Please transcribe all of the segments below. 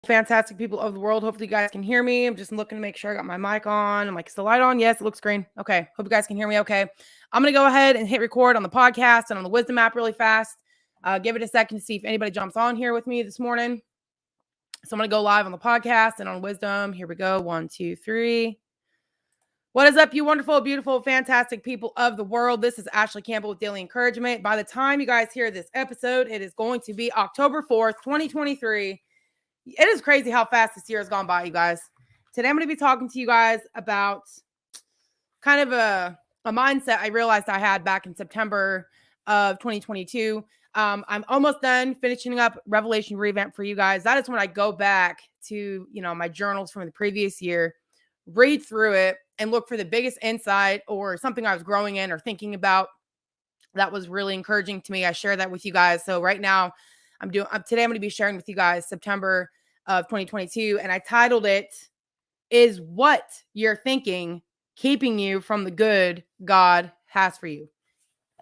Fantastic people of the world. Hopefully, you guys can hear me. I'm just looking to make sure I got my mic on. I'm like, is the light on? Yes, it looks green. Okay. Hope you guys can hear me okay. I'm going to go ahead and hit record on the podcast and on the Wisdom app really fast. Give it a second to see if anybody jumps on here with me this morning. So I'm going to go live on the podcast and on Wisdom. Here we go. 1, 2, 3. What is up, you wonderful, beautiful, fantastic people of the world? This is Ashley Campbell with Daily Encouragement. By the time you guys hear this episode, it is going to be October 4th, 2023. It is crazy how fast this year has gone by, you guys. Today, I'm going to be talking to you guys about kind of a mindset I realized I had back in September of 2022. I'm almost done finishing up Revelation Revamp for you guys. That is when I go back to, my journals from the previous year, read through it, and look for the biggest insight or something I was growing in or thinking about that was really encouraging to me. I share that with you guys. So right now, today I'm going to be sharing with you guys September of 2022, and I titled it, "Is What You're Thinking Keeping You from the Good God Has for You?"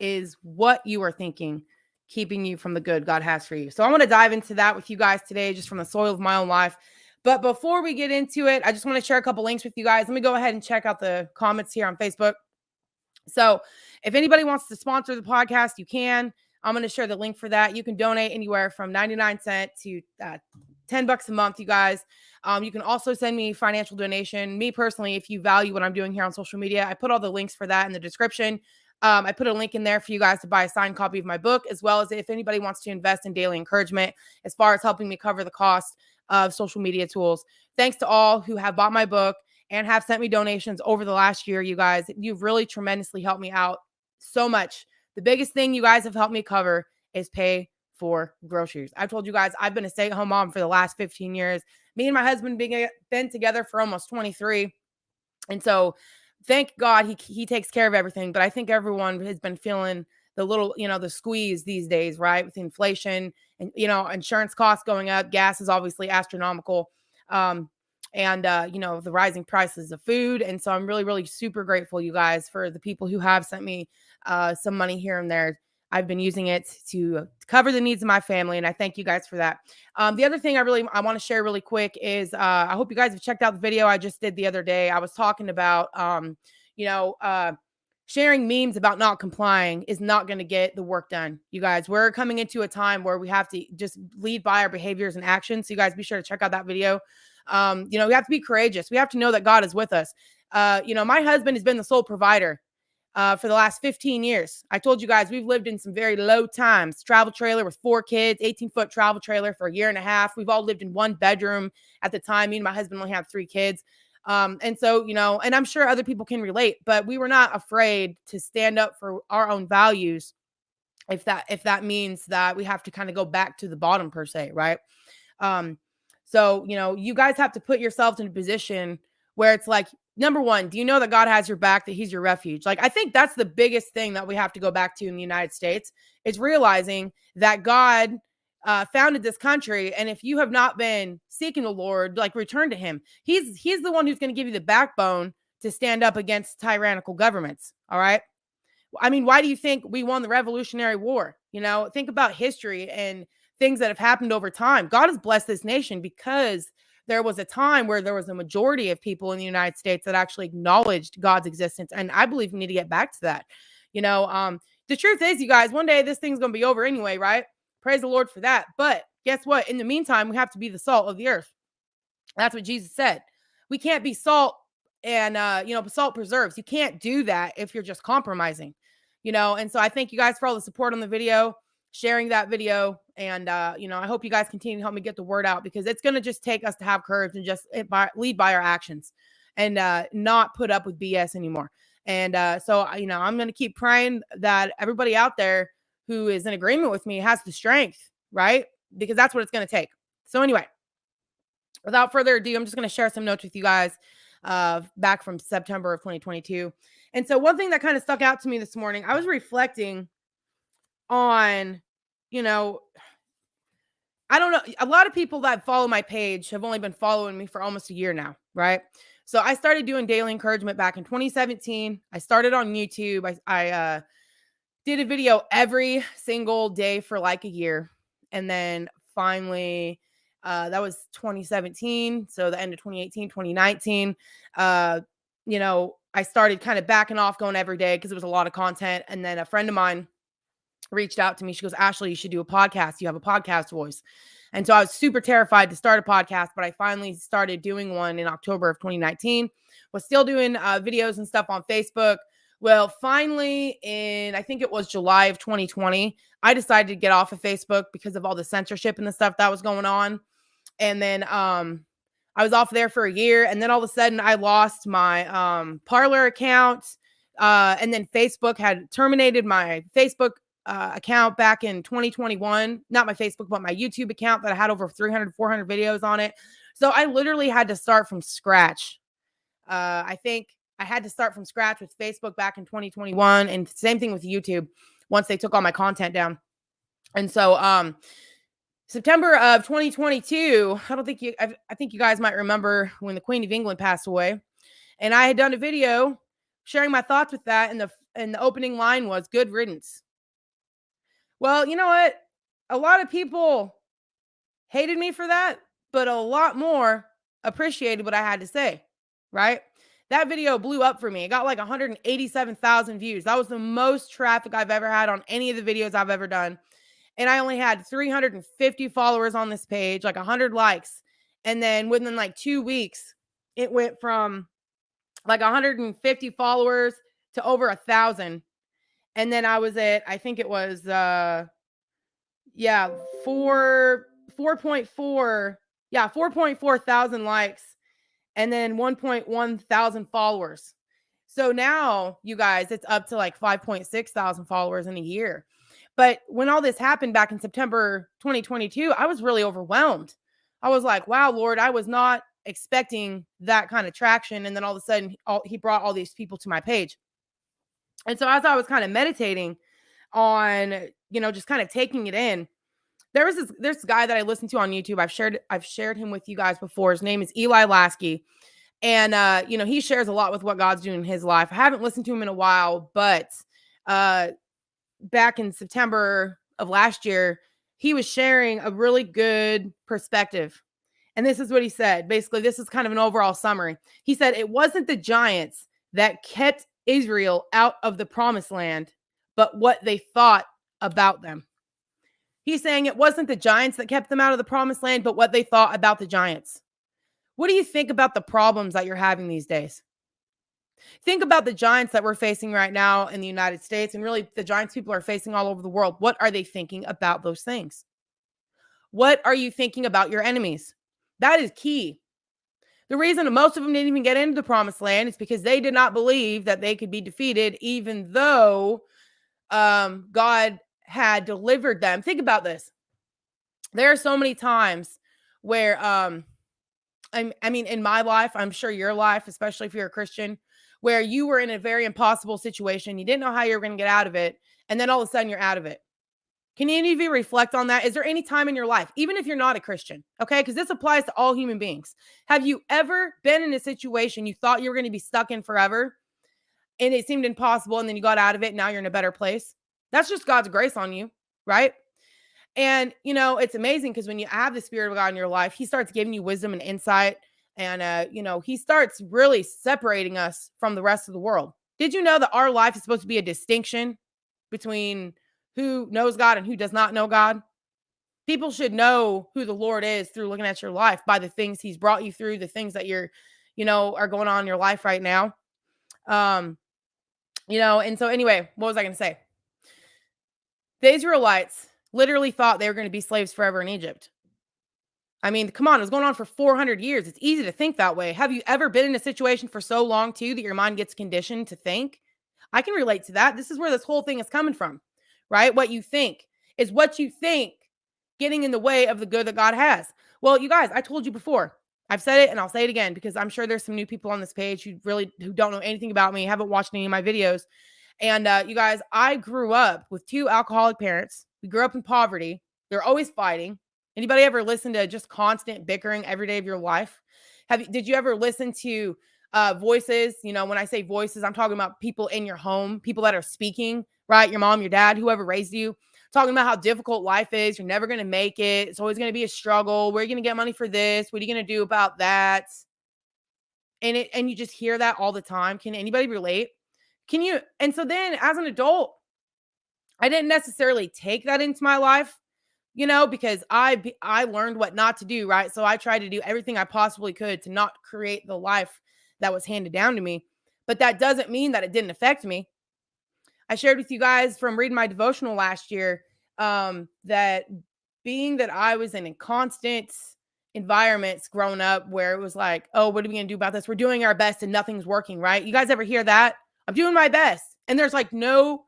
Is what you are thinking keeping you from the good God has for you? So I want to dive into that with you guys today, just from the soil of my own life. But before we get into it, I just want to share a couple links with you guys. Let me go ahead and check out the comments here on Facebook. So if anybody wants to sponsor the podcast, you can. I'm going to share the link for that. You can donate anywhere from 99 cents to $10 a month, you guys. You can also send me financial donation. Me personally, if you value what I'm doing here on social media, I put all the links for that in the description. I put a link in there for you guys to buy a signed copy of my book, as well as if anybody wants to invest in daily encouragement as far as helping me cover the cost of social media tools. Thanks to all who have bought my book and have sent me donations over the last year, you guys. You've really tremendously helped me out so much. The biggest thing you guys have helped me cover is pay for groceries. I've told you guys I've been a stay-at-home mom for the last 15 years. Me and my husband been together for almost 23. And so thank God he takes care of everything. But I think everyone has been feeling the little, the squeeze these days, right? With inflation and, insurance costs going up. Gas is obviously astronomical. And the rising prices of food. And so I'm really, really super grateful, you guys, for the people who have sent me some money here and there. I've been using it to cover the needs of my family, and I thank you guys for that. The other thing I want to share really quick is I hope you guys have checked out the video I just did the other day. I was talking about sharing memes about not complying is not going to get the work done. You guys, we're coming into a time where we have to just lead by our behaviors and actions. So you guys be sure to check out that video. We have to be courageous. We have to know that God is with us. My husband has been the sole provider for the last 15 years. I told you guys we've lived in some very low times. Travel trailer with 4 kids, 18-foot travel trailer for a year and a half. We've all lived in one bedroom at the time. Me and my husband only have 3 kids. And so, and I'm sure other people can relate, but we were not afraid to stand up for our own values if that means that we have to kind of go back to the bottom per se, right? So, you guys have to put yourselves in a position where it's like, number one, do you know that God has your back, that he's your refuge? Like, I think that's the biggest thing that we have to go back to in the United States is realizing that God founded this country. And if you have not been seeking the Lord, like, return to him. He's the one who's going to give you the backbone to stand up against tyrannical governments. All right. I mean, why do you think we won the Revolutionary War? Think about history and things that have happened over time. God has blessed this nation because there was a time where there was a majority of people in the United States that actually acknowledged God's existence. And I believe we need to get back to that. The truth is, you guys, one day this thing's going to be over anyway, right? Praise the Lord for that. But guess what? In the meantime, we have to be the salt of the earth. That's what Jesus said. We can't be salt and, salt preserves. You can't do that if you're just compromising, And so I thank you guys for all the support on the video, sharing that video. And, I hope you guys continue to help me get the word out, because it's going to just take us to have courage and just lead by our actions and not put up with BS anymore. And so, I'm going to keep praying that everybody out there who is in agreement with me has the strength, right? Because that's what it's going to take. So anyway, without further ado, I'm just going to share some notes with you guys back from September of 2022. And so one thing that kind of stuck out to me this morning, I was reflecting on, I don't know. A lot of people that follow my page have only been following me for almost a year now, right? So I started doing daily encouragement back in 2017. I started on YouTube. I did a video every single day for like a year. And then finally, That was 2017. So the end of 2018, 2019. I started kind of backing off, going every day because it was a lot of content. And then a friend of mine reached out to me. She goes, Ashley, you should do a podcast. You have a podcast voice. And so I was super terrified to start a podcast, but I finally started doing one in October of 2019. Was still doing videos and stuff on Facebook. Well, finally I think it was July of 2020, I decided to get off of Facebook because of all the censorship and the stuff that was going on. And then I was off there for a year. And then all of a sudden I lost my Parler account. And then Facebook had terminated my Facebook account back in 2021, not my Facebook, but my YouTube account that I had over 300, 400 videos on it. So I literally had to start from scratch. I think I had to start from scratch with Facebook back in 2021, and same thing with YouTube once they took all my content down. And so, September of 2022, I think you guys might remember when the Queen of England passed away, and I had done a video sharing my thoughts with that. And the opening line was "Good riddance." Well, you know what? A lot of people hated me for that, but a lot more appreciated what I had to say, right? That video blew up for me. It got like 187,000 views. That was the most traffic I've ever had on any of the videos I've ever done. And I only had 350 followers on this page, like 100 likes. And then within like 2 weeks, it went from like 150 followers to over 1,000. And then I was at, I think it was, 4.4 thousand likes, and then 1.1 thousand followers. So now, you guys, it's up to like 5.6 thousand followers in a year. But when all this happened back in September 2022, I was really overwhelmed. I was like, wow, Lord, I was not expecting that kind of traction. And then all of a sudden, he brought all these people to my page. And so as I was kind of meditating on, just kind of taking it in, there's this guy that I listen to on YouTube. I've shared him with you guys before. His name is Eli Lasky. And he shares a lot with what God's doing in his life. I haven't listened to him in a while, but back in September of last year, he was sharing a really good perspective. And this is what he said. Basically, this is kind of an overall summary. He said, it wasn't the giants that kept Israel out of the promised land, but what they thought about them. He's saying it wasn't the giants that kept them out of the promised land, but what they thought about the giants. What do you think about the problems that you're having these days? Think about the giants that we're facing right now in the United States, and really the giants people are facing all over the world. What are they thinking about those things? What are you thinking about your enemies? That is key. The reason most of them didn't even get into the promised land is because they did not believe that they could be defeated, even though God had delivered them. Think about this. There are so many times where, in my life, I'm sure your life, especially if you're a Christian, where you were in a very impossible situation. You didn't know how you were going to get out of it. And then all of a sudden you're out of it. Can any of you reflect on that? Is there any time in your life, even if you're not a Christian, okay? Because this applies to all human beings. Have you ever been in a situation you thought you were going to be stuck in forever and it seemed impossible, and then you got out of it and now you're in a better place? That's just God's grace on you, right? And, it's amazing because when you have the Spirit of God in your life, he starts giving you wisdom and insight. And, he starts really separating us from the rest of the world. Did you know that our life is supposed to be a distinction between who knows God and who does not know God? People should know who the Lord is through looking at your life by the things he's brought you through, the things that you're, are going on in your life right now. And so anyway, what was I going to say? The Israelites literally thought they were going to be slaves forever in Egypt. I mean, come on, it was going on for 400 years. It's easy to think that way. Have you ever been in a situation for so long, too, that your mind gets conditioned to think? I can relate to that. This is where this whole thing is coming from, right? What you think is what you think getting in the way of the good that God has. Well, you guys, I told you before. I've said it and I'll say it again because I'm sure there's some new people on this page who don't know anything about me, haven't watched any of my videos. And you guys, I grew up with 2 alcoholic parents. We grew up in poverty. They're always fighting. Anybody ever listen to just constant bickering every day of your life? Did you ever listen to voices? When I say voices, I'm talking about people in your home, people that are speaking, right? Your mom, your dad, whoever raised you, talking about how difficult life is. You're never going to make it. It's always going to be a struggle. Where are you going to get money for this? What are you going to do about that? And you just hear that all the time. Can anybody relate? Can you? And so then as an adult, I didn't necessarily take that into my life, because I learned what not to do, right? So I tried to do everything I possibly could to not create the life that was handed down to me. But that doesn't mean that it didn't affect me. I shared with you guys from reading my devotional last year, that being that I was in a constant environments growing up where it was like, oh, what are we going to do about this? We're doing our best and nothing's working, right? You guys ever hear that? I'm doing my best. And there's like no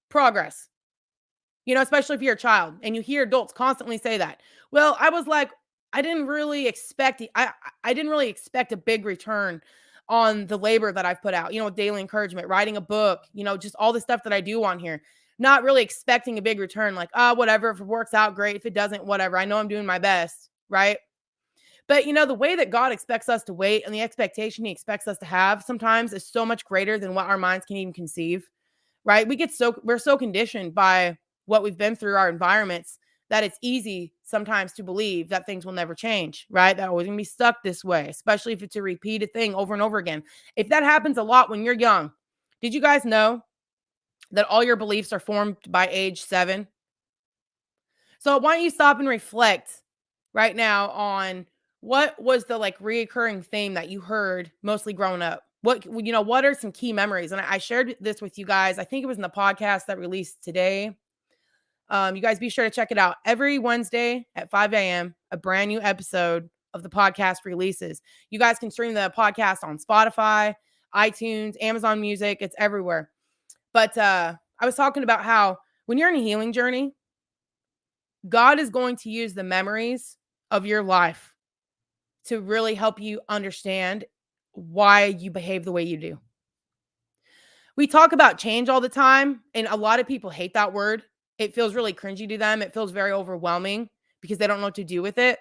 progress, especially if you're a child and you hear adults constantly say that. Well, I was like, I didn't really expect a big return on the labor that I've put out, daily encouragement, writing a book, just all the stuff that I do on here. Not really expecting a big return, like, whatever, if it works out, great. If it doesn't, whatever. I know I'm doing my best, right? But the way that God expects us to wait and the expectation he expects us to have sometimes is so much greater than what our minds can even conceive, right? We're so conditioned by what we've been through, our environments, that it's easy sometimes to believe that things will never change, right? That always gonna be stuck this way, especially if it's a repeated thing over and over again. If that happens a lot when you're young, did you guys know that all your beliefs are formed by age 7? So why don't you stop and reflect right now on what was the reoccurring theme that you heard mostly growing up? What are some key memories? And I shared this with you guys. I think it was in the podcast that released today. You guys be sure to check it out. Every Wednesday at 5 a.m., a brand new episode of the podcast releases. You guys can stream the podcast on Spotify, iTunes, Amazon Music. It's everywhere. But I was talking about how when you're in a healing journey, God is going to use the memories of your life to really help you understand why you behave the way you do. We talk about change all the time, and a lot of people hate that word. It feels really cringy to them. It feels very overwhelming because they don't know what to do with it.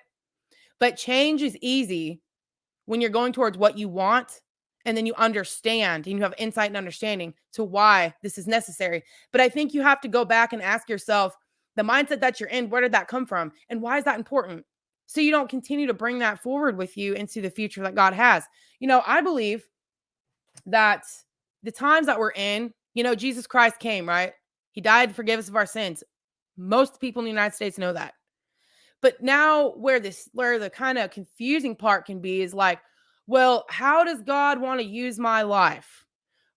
But change is easy when you're going towards what you want, and then you understand and you have insight and understanding to why this is necessary. But I think you have to go back and ask yourself, the mindset that you're in, where did that come from? And why is that important? So you don't continue to bring that forward with you into the future that God has. I believe that the times that we're in, Jesus Christ came, right? He died to forgive us of our sins. Most people in the United States know that. But now where the kind of confusing part can be is like, well, how does God want to use my life?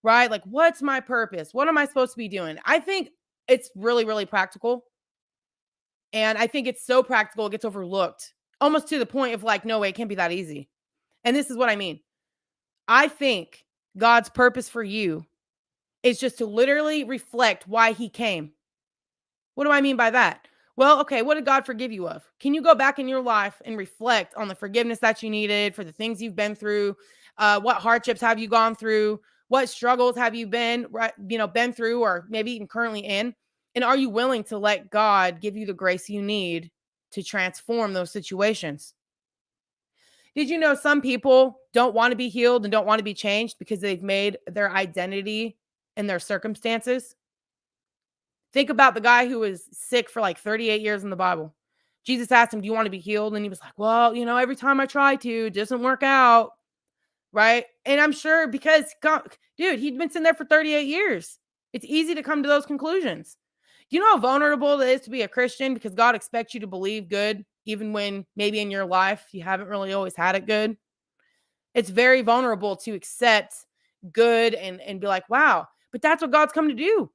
Right? Like, what's my purpose? What am I supposed to be doing? I think it's really, really practical. And I think it's so practical, it gets overlooked almost to the point of like, no way, it can't be that easy. And this is what I mean. I think God's purpose for you is just to literally reflect why he came. What do I mean by that? Well, okay, what did God forgive you of? Can you go back in your life and reflect on the forgiveness that you needed for the things you've been through? What hardships have you gone through? What struggles have you been through, or maybe even currently in? And are you willing to let God give you the grace you need to transform those situations? Did you know some people don't want to be healed and don't want to be changed because they've made their identity in their circumstances? Think about the guy who was sick for like 38 years in the Bible. Jesus asked him, do you want to be healed? And he was like, well, every time I try to, it doesn't work out. Right. And I'm sure because, dude, he'd been sitting there for 38 years. It's easy to come to those conclusions. Do you know how vulnerable it is to be a Christian because God expects you to believe good, even when maybe in your life you haven't really always had it good? It's very vulnerable to accept good and be like, wow, but that's what God's come to do.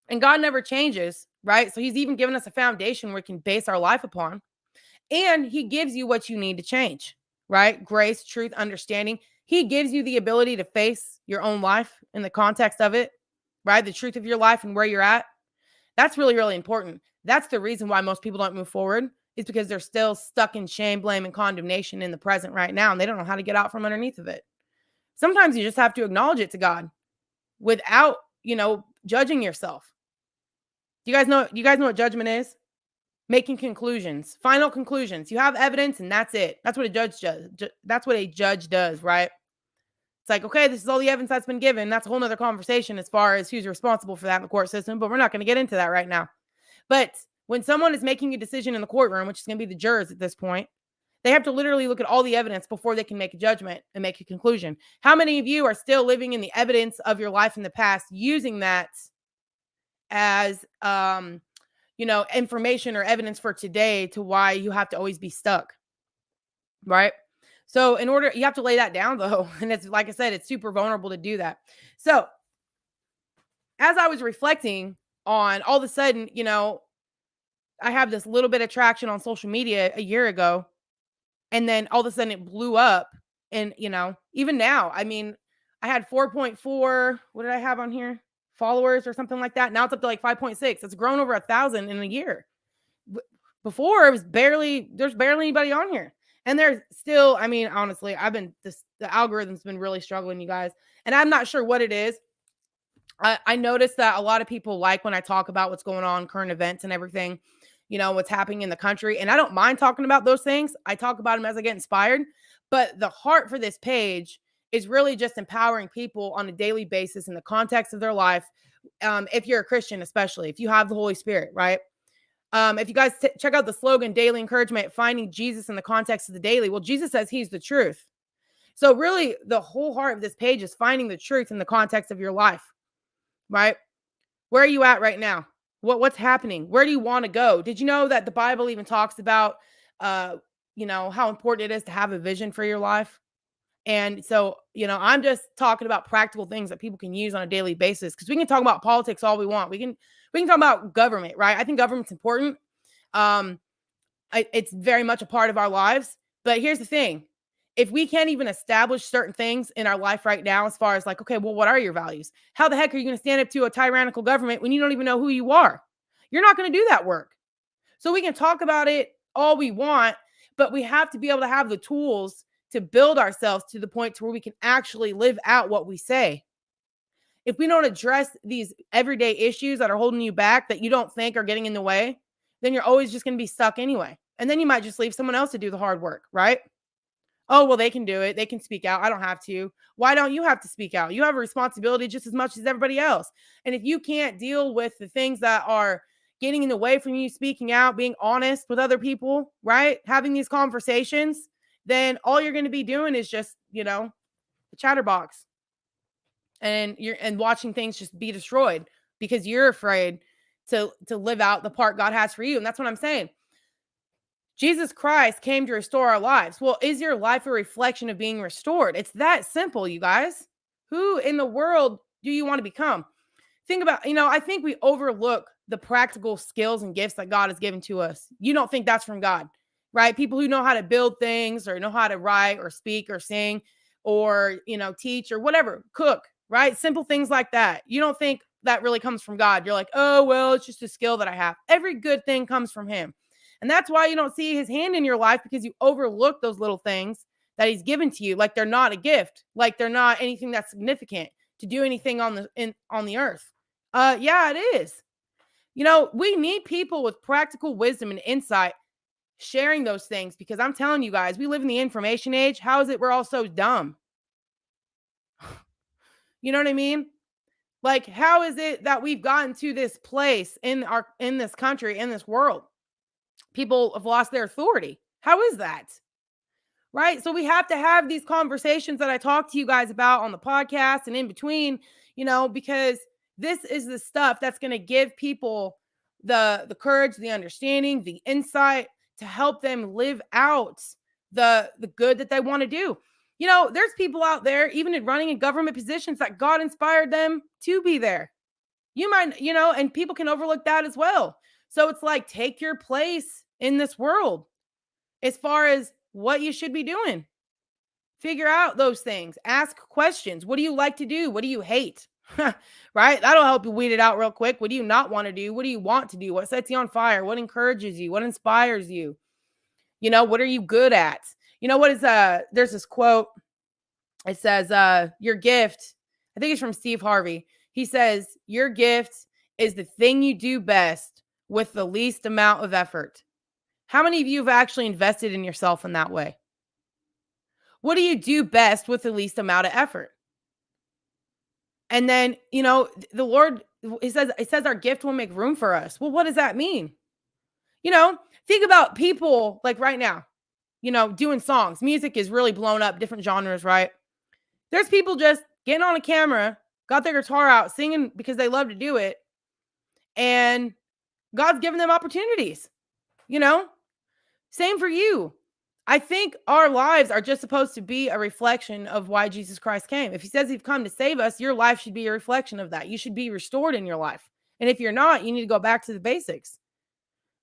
And God never changes, right? So he's even given us a foundation where we can base our life upon. And he gives you what you need to change, right? Grace, truth, understanding. He gives you the ability to face your own life in the context of it, right? The truth of your life and where you're at. That's really, really important. That's the reason why most people don't move forward, is because they're still stuck in shame, blame, and condemnation in the present right now. And they don't know how to get out from underneath of it. Sometimes you just have to acknowledge it to God without, judging yourself. You guys know what judgment is? Making conclusions, final conclusions. You have evidence and that's it. That's what a judge does. That's what a judge does, right? It's like, okay, this is all the evidence that's been given. That's a whole nother conversation as far as who's responsible for that in the court system, but we're not going to get into that right now. But when someone is making a decision in the courtroom, which is going to be the jurors at this point, they have to literally look at all the evidence before they can make a judgment and make a conclusion. How many of you are still living in the evidence of your life in the past, using that as information or evidence for today to why you have to always be stuck, right? So in order, you have to lay that down though. And it's like I said, it's super vulnerable to do that. So as I was reflecting on, all of a sudden, I have this little bit of traction on social media a year ago, and then all of a sudden it blew up. And, even now, I mean, I had 4.4, what did I have on here? Followers or something like that. Now it's up to like 5.6. It's grown over 1,000 in a year. Before there's barely anybody on here. And there's still, I mean, honestly, the algorithm's been really struggling, you guys. And I'm not sure what it is. I noticed that a lot of people like when I talk about what's going on, current events and everything, what's happening in the country. And I don't mind talking about those things. I talk about them as I get inspired. But the heart for this page is really just empowering people on a daily basis in the context of their life. If you're a Christian, especially if you have the Holy Spirit, right? If you guys check out the slogan, daily encouragement, finding Jesus in the context of the daily. Well, Jesus says he's the truth. So really the whole heart of this page is finding the truth in the context of your life, right? Where are you at right now? What's happening? Where do you want to go? Did you know that the Bible even talks about, how important it is to have a vision for your life? And so, I'm just talking about practical things that people can use on a daily basis, because we can talk about politics all we want. We can talk about government, right? I think government's important. It's very much a part of our lives. But here's the thing. If we can't even establish certain things in our life right now, as far as like, okay, well, what are your values? How the heck are you going to stand up to a tyrannical government when you don't even know who you are? You're not going to do that work. So we can talk about it all we want, but we have to be able to have the tools to build ourselves to the point to where we can actually live out what we say. If we don't address these everyday issues that are holding you back, that you don't think are getting in the way, then you're always just going to be stuck anyway. And then you might just leave someone else to do the hard work, right? Oh, well, they can do it. They can speak out. I don't have to. Why don't you have to speak out? You have a responsibility just as much as everybody else. And if you can't deal with the things that are getting in the way from you speaking out, being honest with other people, right? Having these conversations, then all you're going to be doing is just, the chatterbox. And watching things just be destroyed because you're afraid to live out the part God has for you. And that's what I'm saying. Jesus Christ came to restore our lives. Well, is your life a reflection of being restored? It's that simple, you guys. Who in the world do you want to become? Think about, I think we overlook the practical skills and gifts that God has given to us. You don't think that's from God, right? People who know how to build things or know how to write or speak or sing or, teach or whatever, cook, right? Simple things like that. You don't think that really comes from God. You're like, oh, well, it's just a skill that I have. Every good thing comes from him. And that's why you don't see his hand in your life, because you overlook those little things that he's given to you. Like they're not a gift, like they're not anything that's significant to do anything on the earth. Yeah, it is. We need people with practical wisdom and insight sharing those things, because I'm telling you guys, we live in the information age. How is it we're all so dumb? You know what I mean? Like, how is it that we've gotten to this place in this country, in this world? People have lost their authority. How is that? Right? So we have to have these conversations that I talk to you guys about on the podcast and in between, because this is the stuff that's going to give people the courage, the understanding, the insight to help them live out the good that they want to do. There's people out there, even in running in government positions, that God inspired them to be there. You might, and people can overlook that as well. So it's like, take your place in this world as far as what you should be doing. Figure out those things. Ask questions. What do you like to do? What do you hate? Right? That'll help you weed it out real quick. What do you not want to do? What do you want to do? What sets you on fire? What encourages you? What inspires you? What are you good at? There's this quote. It says, your gift, I think it's from Steve Harvey. He says, your gift is the thing you do best with the least amount of effort. How many of you have actually invested in yourself in that way? What do you do best with the least amount of effort? And then, the Lord, it says our gift will make room for us. Well, what does that mean? You know, think about people like right now, doing songs. Music is really blown up, different genres, right? There's people just getting on a camera, got their guitar out, singing because they love to do it. And God's given them opportunities, you know? Same for you. I think our lives are just supposed to be a reflection of why Jesus Christ came. If he says he's come to save us, your life should be a reflection of that. You should be restored in your life. And if you're not, you need to go back to the basics,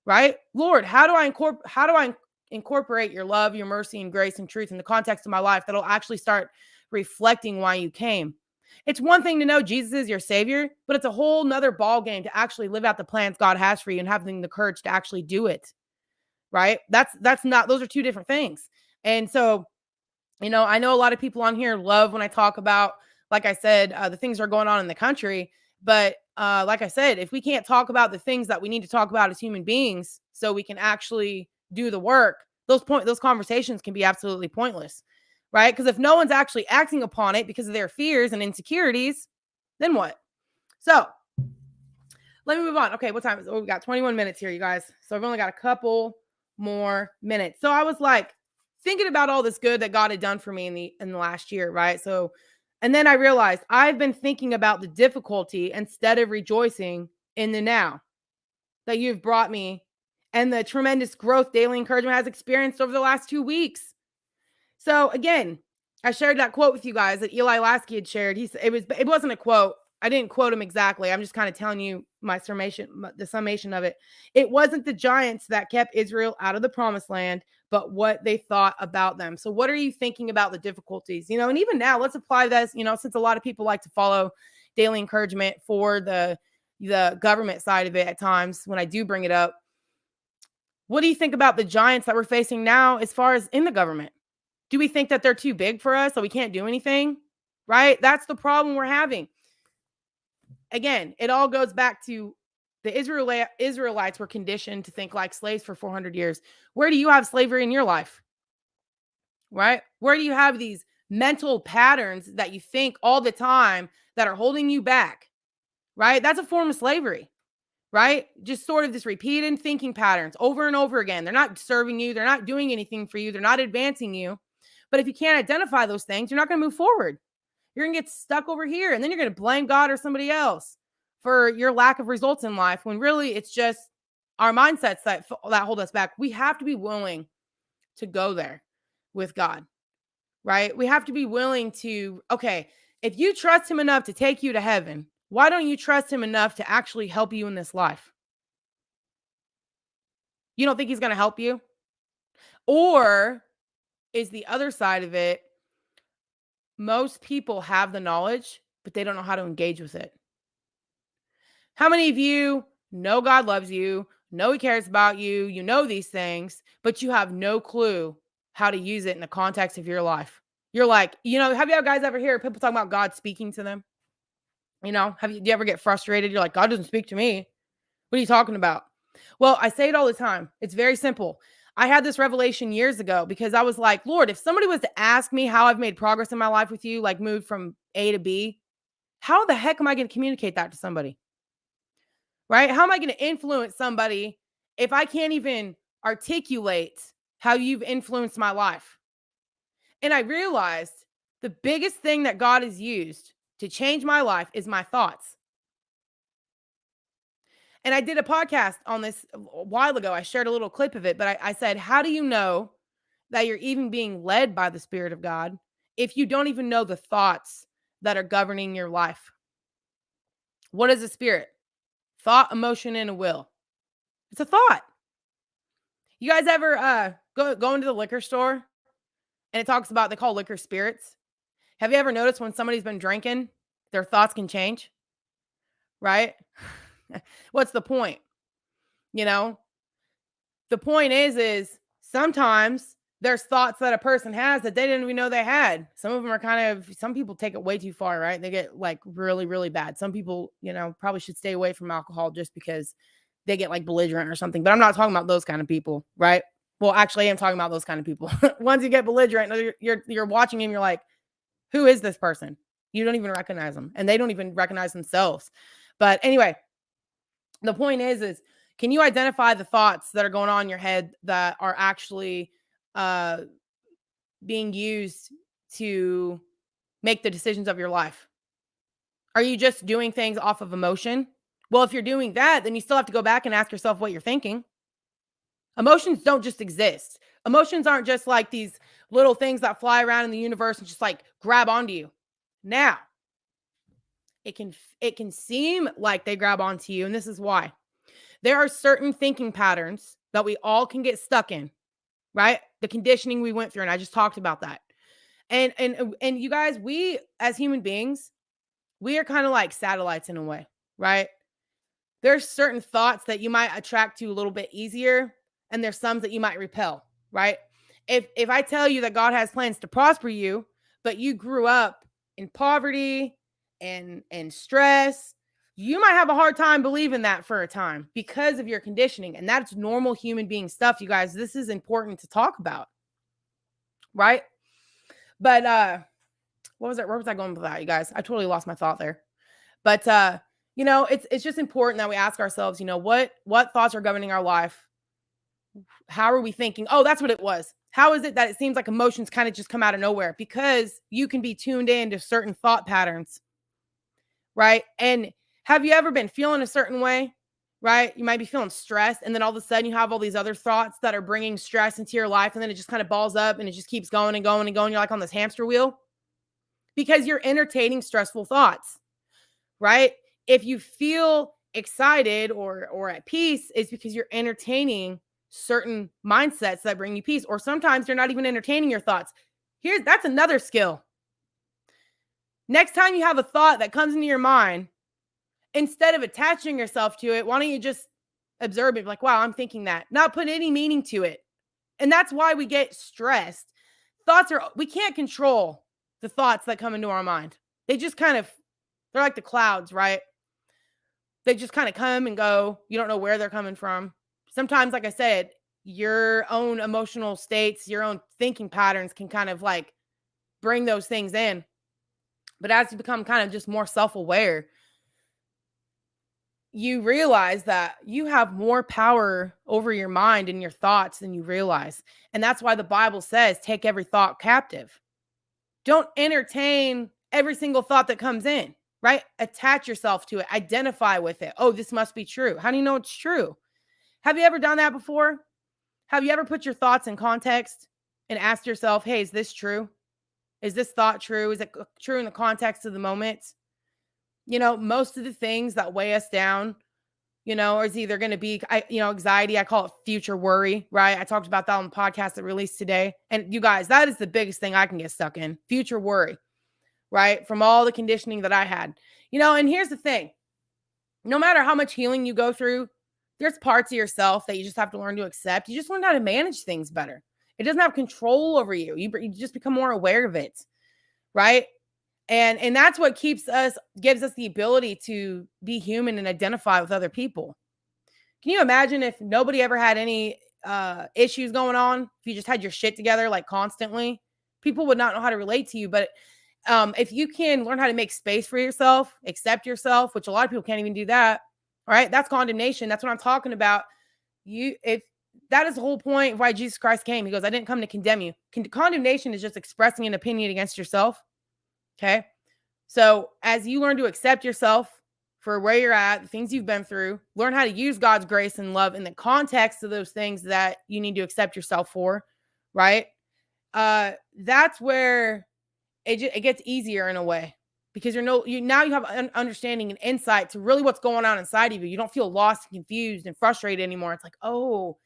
right? Lord, how do I incorporate your love, your mercy, and grace and truth in the context of my life that'll actually start reflecting why you came? It's one thing to know Jesus is your savior, but it's a whole nother ball game to actually live out the plans God has for you and having the courage to actually do it. Right? That's not, those are two different things. And so, I know a lot of people on here love when I talk about, like I said, the things that are going on in the country. But like I said, if we can't talk about the things that we need to talk about as human beings so we can actually do the work, those conversations can be absolutely pointless. Right? Because if no one's actually acting upon it because of their fears and insecurities, then what? So let me move on. Okay, what time is it? Oh, we got 21 minutes here, you guys. So I've only got a couple more minutes. So I was like thinking about all this good that God had done for me in the last year, right? So, and then I realized I've been thinking about the difficulty instead of rejoicing in the now that you've brought me and the tremendous growth Daily Encouragement has experienced over the last 2 weeks. So again, I shared that quote with you guys that Eli Lasky had shared. It wasn't a quote. I didn't quote him exactly. I'm just kind of telling you the summation of it. It wasn't the giants that kept Israel out of the promised land, but what they thought about them. So what are you thinking about the difficulties? And even now, let's apply this, since a lot of people like to follow Daily Encouragement for the government side of it at times when I do bring it up. What do you think about the giants that we're facing now as far as in the government? Do we think that they're too big for us so we can't do anything? Right? That's the problem we're having. Again, it all goes back to the Israelites were conditioned to think like slaves for 400 years. Where do you have slavery in your life? Right? Where do you have these mental patterns that you think all the time that are holding you back? Right? That's a form of slavery. Right? Just sort of this repeated thinking patterns over and over again. They're not serving you. They're not doing anything for you. They're not advancing you. But if you can't identify those things, you're not going to move forward. You're going to get stuck over here, and then you're going to blame God or somebody else for your lack of results in life when really it's just our mindsets that hold us back. We have to be willing to go there with God, right? We have to be willing to, okay, if you trust him enough to take you to heaven, why don't you trust him enough to actually help you in this life? You don't think he's going to help you? Or is the other side of it, most people have the knowledge, but they don't know how to engage with it. How many of you know God loves you, know he cares about you, you know these things, but you have no clue how to use it in the context of your life? You're like, have you guys ever heard people talking about God speaking to them? Do you ever get frustrated? You're like, God doesn't speak to me. What are you talking about? Well, I say it all the time. It's very simple. I had this revelation years ago because I was like, Lord, if somebody was to ask me how I've made progress in my life with you, like moved from A to B, how the heck am I going to communicate that to somebody? Right? How am I going to influence somebody if I can't even articulate how you've influenced my life? And I realized the biggest thing that God has used to change my life is my thoughts. And I did a podcast on this a while ago. I shared a little clip of it, but I said, how do you know that you're even being led by the Spirit of God if you don't even know the thoughts that are governing your life? What is a spirit? Thought, emotion, and a will. It's a thought. You guys ever go into the liquor store and it talks about, they call liquor spirits? Have you ever noticed when somebody's been drinking, their thoughts can change? Right? What's the point? The point is sometimes there's thoughts that a person has that they didn't even know they had. Some of them are some people take it way too far, right? They get like really, really bad. Some people, probably should stay away from alcohol just because they get like belligerent or something. But I'm not talking about those kind of people, right? Well, actually, I am talking about those kind of people. Once you get belligerent, you're watching him, you're like, who is this person? You don't even recognize them, and they don't even recognize themselves. But anyway, the point is can you identify the thoughts that are going on in your head that are actually uh, being used to make the decisions of your life? Are you just doing things off of emotion? Well, if you're doing that, then you still have to go back and ask yourself what you're thinking. Emotions don't just exist. Emotions aren't just like these little things that fly around in the universe and just like grab onto you. Now, it can seem like they grab onto you, and this is why. There are certain thinking patterns that we all can get stuck in, right? The conditioning we went through, and I just talked about that. And you guys, we as human beings, we are kind of like satellites in a way, right? There's certain thoughts that you might attract to a little bit easier, and there's some that you might repel, right? If I tell you that God has plans to prosper you, but you grew up in poverty and stress, you might have a hard time believing that for a time because of your conditioning. And that's normal human being stuff, you guys. This is important to talk about, right? But what was it? Where was I going with that, you guys? I totally lost my thought there. But it's just important that we ask ourselves, what thoughts are governing our life? How are we thinking? Oh, that's what it was. How is it that it seems like emotions kind of just come out of nowhere? Because you can be tuned in to certain thought patterns, right? And have you ever been feeling a certain way, right? You might be feeling stressed, and then all of a sudden you have all these other thoughts that are bringing stress into your life, and then it just kind of balls up and it just keeps going and going and going. You're like on this hamster wheel because you're entertaining stressful thoughts, right? If you feel excited or at peace, it's because you're entertaining certain mindsets that bring you peace. Or sometimes you're not even entertaining your thoughts. That's another skill. Next time you have a thought that comes into your mind, instead of attaching yourself to it, why don't you just observe it? Like, wow, I'm thinking that. Not put any meaning to it. And that's why we get stressed. We can't control the thoughts that come into our mind. They're like the clouds, right? They just kind of come and go. You don't know where they're coming from. Sometimes, like I said, your own emotional states, your own thinking patterns can kind of like bring those things in. But as you become kind of just more self-aware, you realize that you have more power over your mind and your thoughts than you realize. And that's why the Bible says, take every thought captive. Don't entertain every single thought that comes in, right? Attach yourself to it. Identify with it. Oh, this must be true. How do you know it's true? Have you ever done that before? Have you ever put your thoughts in context and asked yourself, hey, is this true? Is this thought true? Is it true in the context of the moment? Most of the things that weigh us down, is either going to be, anxiety. I call it future worry, right? I talked about that on the podcast that released today. And you guys, that is the biggest thing I can get stuck in, future worry, right? From all the conditioning that I had, and here's the thing. No matter how much healing you go through, there's parts of yourself that you just have to learn to accept. You just learn how to manage things better. It doesn't have control over you. You just become more aware of it, right? And that's what gives us the ability to be human and identify with other people. Can you imagine if nobody ever had any issues going on? If you just had your shit together like constantly, people would not know how to relate to you. But if you can learn how to make space for yourself, accept yourself, which a lot of people can't even do that. All right, that's condemnation. That's what I'm talking about. If that is the whole point of why Jesus Christ came. He goes, I didn't come to condemn you. Condemnation is just expressing an opinion against yourself. Okay. So as you learn to accept yourself for where you're at, the things you've been through, learn how to use God's grace and love in the context of those things that you need to accept yourself for, right? That's where it gets easier in a way, because now you have an understanding and insight to really what's going on inside of you. You don't feel lost and confused and frustrated anymore. It's like, oh,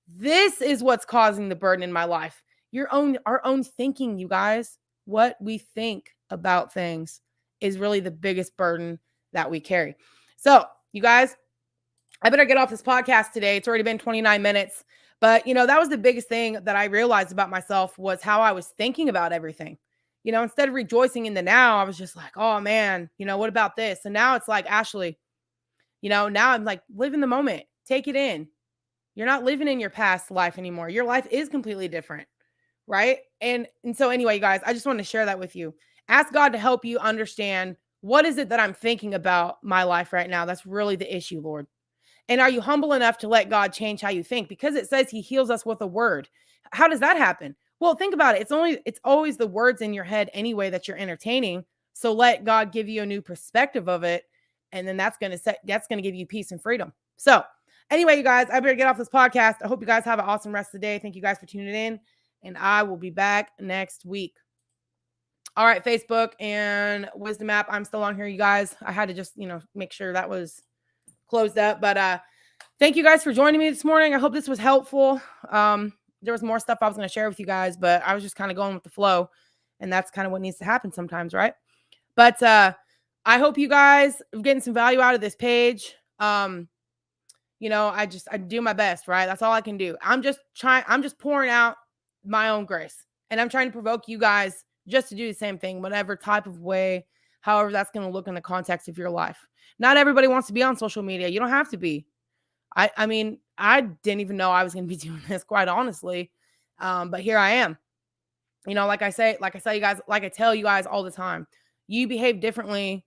this is what's causing the burden in my life. Our own thinking, you guys. What we think about things is really the biggest burden that we carry. So, you guys, I better get off this podcast today. It's already been 29 minutes. But, that was the biggest thing that I realized about myself, was how I was thinking about everything. Instead of rejoicing in the now, I was just like, oh man, what about this? And now it's like, Ashley, now I'm like, live in the moment, take it in. You're not living in your past life anymore. Your life is completely different. Right. And so anyway, guys, I just wanted to share that with you. Ask God to help you understand, what is it that I'm thinking about my life right now that's really the issue, Lord? And are you humble enough to let God change how you think? Because it says he heals us with a word. How does that happen? Well, think about it. It's always the words in your head anyway that you're entertaining. So let God give you a new perspective of it. And then that's going to give you peace and freedom. So anyway, you guys, I better get off this podcast. I hope you guys have an awesome rest of the day. Thank you guys for tuning in. And I will be back next week. All right, Facebook and Wisdom app. I'm still on here, you guys. I had to just, make sure that was closed up. But thank you guys for joining me this morning. I hope this was helpful. There was more stuff I was going to share with you guys, but I was just kind of going with the flow. And that's kind of what needs to happen sometimes, right? But I hope you guys are getting some value out of this page. I do my best, right? That's all I can do. I'm just pouring out my own grace. And I'm trying to provoke you guys just to do the same thing, whatever type of way, however that's going to look in the context of your life. Not everybody wants to be on social media. You don't have to be. I mean, I didn't even know I was going to be doing this, quite honestly. But here I am. Like I tell you guys all the time, you behave differently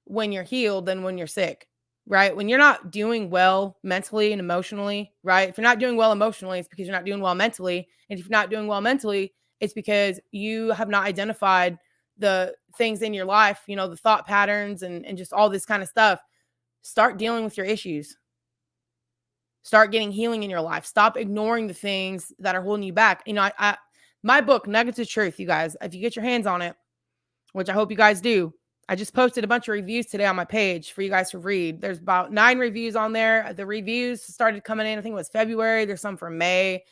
when you're healed than when you're sick, right? When you're not doing well mentally and emotionally, right? If you're not doing well emotionally, it's because you're not doing well mentally. And if you're not doing well mentally, it's because you have not identified the things in your life, the thought patterns and just all this kind of stuff. Start dealing with your issues. Start getting healing in your life. Stop ignoring the things that are holding you back. My book, Nuggets of Truth, you guys, if you get your hands on it, which I hope you guys do, I just posted a bunch of reviews today on my page for you guys to read. There's about 9 reviews on there. The reviews started coming in, I think it was February. There's some from May.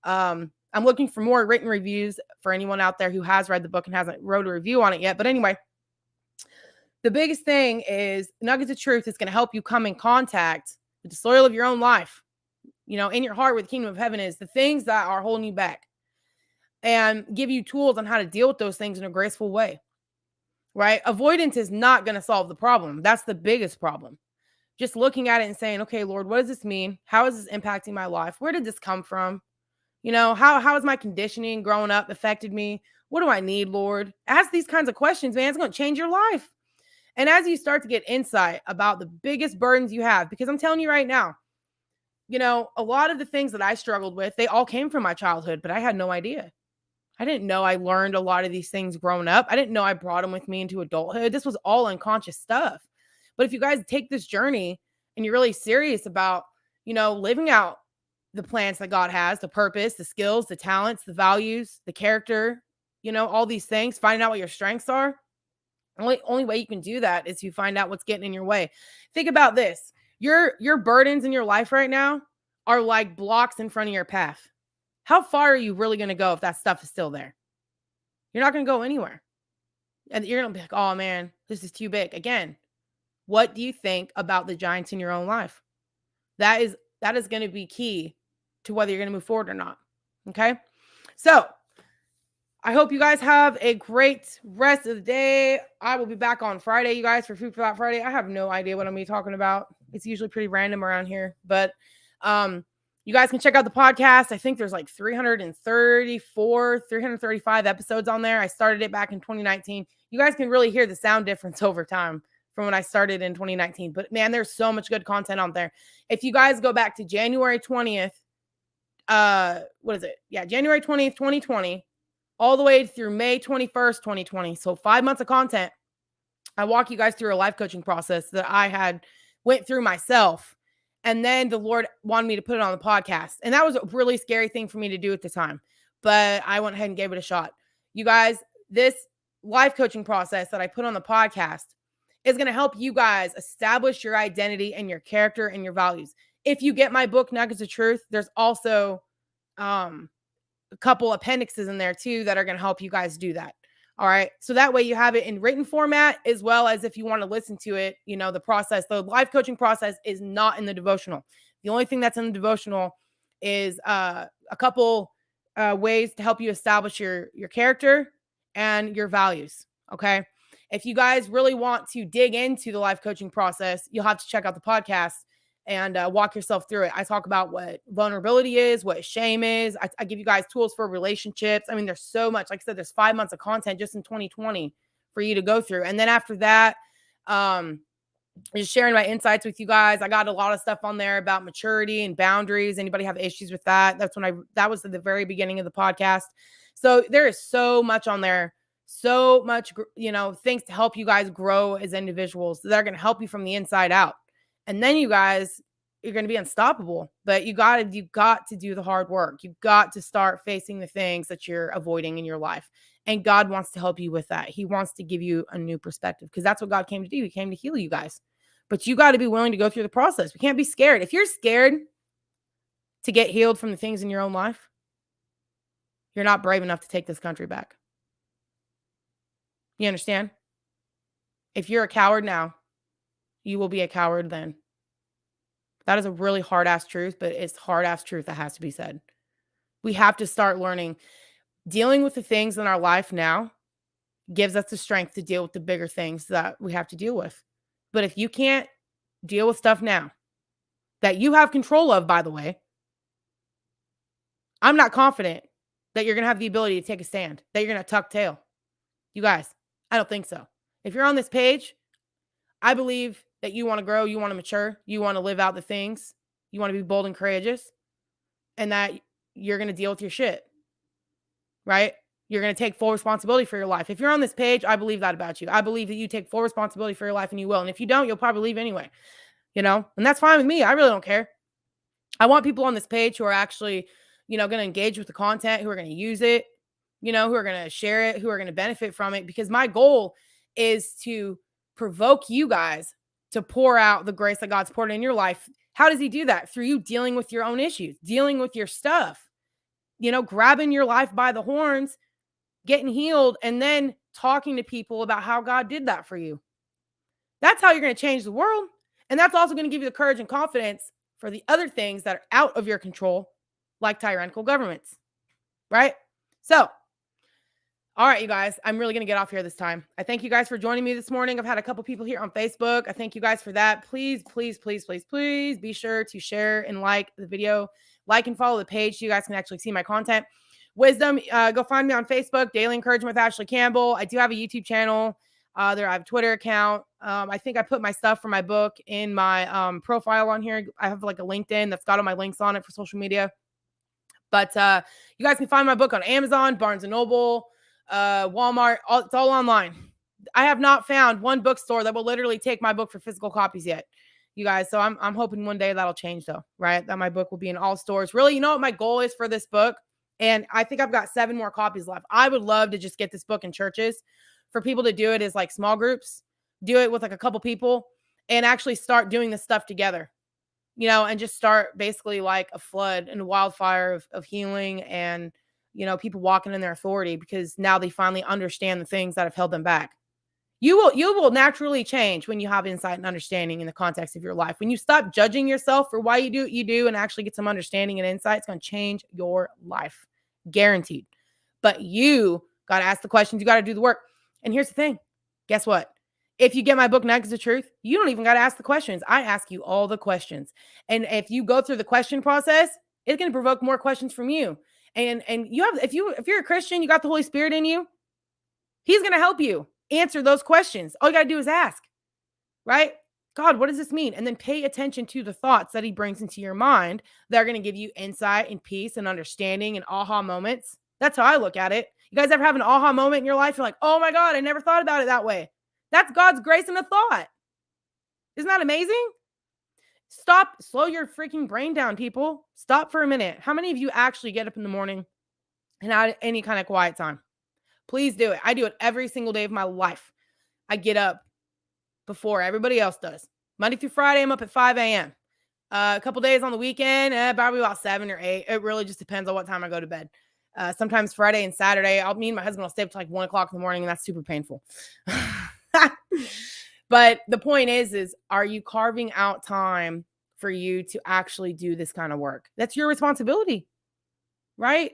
I'm looking for more written reviews for anyone out there who has read the book and hasn't wrote a review on it yet. But anyway, the biggest thing is Nuggets of Truth is going to help you come in contact with the soil of your own life, in your heart where the kingdom of heaven is, the things that are holding you back, and give you tools on how to deal with those things in a graceful way, right? Avoidance is not going to solve the problem. That's the biggest problem. Just looking at it and saying, okay, Lord, what does this mean? How is this impacting my life? Where did this come from? How has my conditioning growing up affected me? What do I need, Lord? Ask these kinds of questions, man. It's going to change your life. And as you start to get insight about the biggest burdens you have, because I'm telling you right now, a lot of the things that I struggled with, they all came from my childhood, but I had no idea. I didn't know I learned a lot of these things growing up. I didn't know I brought them with me into adulthood. This was all unconscious stuff. But if you guys take this journey and you're really serious about, living out the plans that God has, the purpose, the skills, the talents, the values, the character, all these things, finding out what your strengths are. Only way you can do that is you find out what's getting in your way. Think about this. Your burdens in your life right now are like blocks in front of your path. How far are you really going to go if that stuff is still there? You're not going to go anywhere. And you're going to be like, oh man, this is too big. Again, what do you think about the giants in your own life? That is going to be key to whether you're going to move forward or not. Okay. So I hope you guys have a great rest of the day. I will be back on Friday, you guys, for Food for Thought Friday. I have no idea what I'm going to be talking about. It's usually pretty random around here, but you guys can check out the podcast. I think there's like 335 episodes on there. I started it back in 2019. You guys can really hear the sound difference over time from when I started in 2019. But man, there's so much good content on there. If you guys go back to January 20th, January 20th, 2020, all the way through May 21st, 2020. So 5 months of content. I walk you guys through a life coaching process that I had went through myself. And then the Lord wanted me to put it on the podcast. And that was a really scary thing for me to do at the time. But I went ahead and gave it a shot. You guys, this life coaching process that I put on the podcast is going to help you guys establish your identity and your character and your values. If you get my book, Nuggets of Truth, there's also a couple appendixes in there too that are going to help you guys do that. All right. So that way you have it in written format, as well as if you want to listen to it, the process, the life coaching process is not in the devotional. The only thing that's in the devotional is a couple ways to help you establish your character and your values. Okay. If you guys really want to dig into the life coaching process, you'll have to check out the podcast and walk yourself through it. I talk about what vulnerability is, what shame is. I give you guys tools for relationships. I mean, there's so much. Like I said, there's 5 months of content just in 2020 for you to go through. And then after that, just sharing my insights with you guys. I got a lot of stuff on there about maturity and boundaries. Anybody have issues with that? That was at the very beginning of the podcast. So there is so much on there, so much, things to help you guys grow as individuals that are going to help you from the inside out. And then you guys, you're going to be unstoppable, but you got to do the hard work. You got to start facing the things that you're avoiding in your life. And God wants to help you with that. He wants to give you a new perspective, because that's what God came to do. He came to heal you guys. But you got to be willing to go through the process. We can't be scared. If you're scared to get healed from the things in your own life, you're not brave enough to take this country back. You understand? If you're a coward now, you will be a coward then. That is a really hard-ass truth, but it's hard-ass truth that has to be said. We have to start learning. Dealing with the things in our life now gives us the strength to deal with the bigger things that we have to deal with. But if you can't deal with stuff now that you have control of, by the way, I'm not confident that you're going to have the ability to take a stand, that you're going to tuck tail. You guys, I don't think so. If you're on this page, I believe that you want to grow, you want to mature, you want to live out the things, you want to be bold and courageous, and that you're going to deal with your shit, right? You're going to take full responsibility for your life. If you're on this page, I believe that about you. I believe that you take full responsibility for your life, and you will. And if you don't, you'll probably leave anyway, and that's fine with me. I really don't care. I want people on this page who are actually, going to engage with the content, who are going to use it, who are going to share it, who are going to benefit from it, because my goal is to provoke you guys to pour out the grace that God's poured in your life. How does he do that? Through you dealing with your own issues, dealing with your stuff, grabbing your life by the horns, getting healed, and then talking to people about how God did that for you. That's how you're going to change the world. And that's also going to give you the courage and confidence for the other things that are out of your control, like tyrannical governments, right? So, all right, you guys, I'm really going to get off here this time. I thank you guys for joining me this morning. I've had a couple people here on Facebook. I thank you guys for that. Please, please, please, please, please be sure to share and like the video. Like and follow the page so you guys can actually see my content. Wisdom, go find me on Facebook, Daily Encouragement with Ashley Campbell. I do have a YouTube channel. I have a Twitter account. I think I put my stuff for my book in my profile on here. I have like a LinkedIn that's got all my links on it for social media. But you guys can find my book on Amazon, Barnes & Noble, Walmart. It's all online. I have not found one bookstore that will literally take my book for physical copies yet, you guys. So I'm hoping one day that'll change, though, right? That my book will be in all stores. Really, you know what my goal is for this book? And I think I've got 7 more copies left. I would love to just get this book in churches. For people to do it as like small groups, do it with like a couple people, and actually start doing this stuff together, and just start basically like a flood and a wildfire of healing and, people walking in their authority, because now they finally understand the things that have held them back. You will naturally change when you have insight and understanding in the context of your life. When you stop judging yourself for why you do what you do and actually get some understanding and insight, it's going to change your life. Guaranteed. But you got to ask the questions. You got to do the work. And here's the thing. Guess what? If you get my book, Nuggets of Truth, you don't even got to ask the questions. I ask you all the questions. And if you go through the question process, it's going to provoke more questions from you. And you have, if you're a Christian, you got the Holy Spirit in you, he's going to help you answer those questions. All you got to do is ask, right? God, what does this mean? And then pay attention to the thoughts that he brings into your mind that are going to give you insight and peace and understanding and aha moments. That's how I look at it. You guys ever have an aha moment in your life? You're like, oh my God, I never thought about it that way. That's God's grace in a thought. Isn't that amazing? Slow your freaking brain down, people. Stop for a minute. How many of you actually get up in the morning and have any kind of quiet time? Please do it. I do it every single day of my life. I get up before everybody else does. Monday through Friday, I'm up at 5 a.m. A couple days on the weekend, probably about 7 or 8. It really just depends on what time I go to bed. Sometimes Friday and Saturday, me and my husband will stay up to like 1 o'clock in the morning, and that's super painful. But the point is are you carving out time for you to actually do this kind of work? That's your responsibility, right?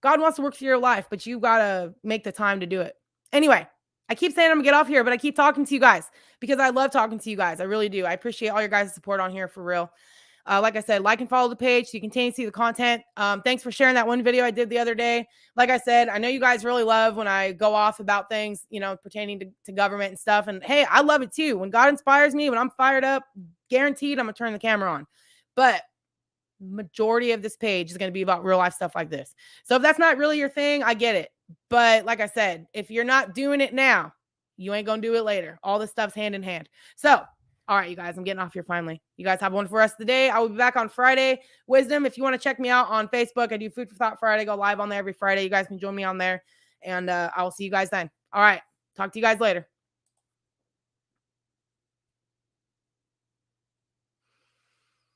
God wants to work through your life, but you got to make the time to do it. Anyway, I keep saying I'm going to get off here, but I keep talking to you guys because I love talking to you guys. I really do. I appreciate all your guys' support on here, for real. Like I said, like and follow the page so you continue to see the content. Thanks for sharing that one video I did the other day. Like I said, I know you guys really love when I go off about things, pertaining to government and stuff. And hey, I love it too. When God inspires me, when I'm fired up, guaranteed I'm going to turn the camera on. But majority of this page is going to be about real life stuff like this. So if that's not really your thing, I get it. But like I said, if you're not doing it now, you ain't going to do it later. All this stuff's hand in hand. So, all right, you guys, I'm getting off here finally. You guys have a wonderful rest of the day. I will be back on Friday. Wisdom, if you want to check me out on Facebook, I do Food for Thought Friday. Go live on there every Friday. You guys can join me on there. And I will see you guys then. All right. Talk to you guys later.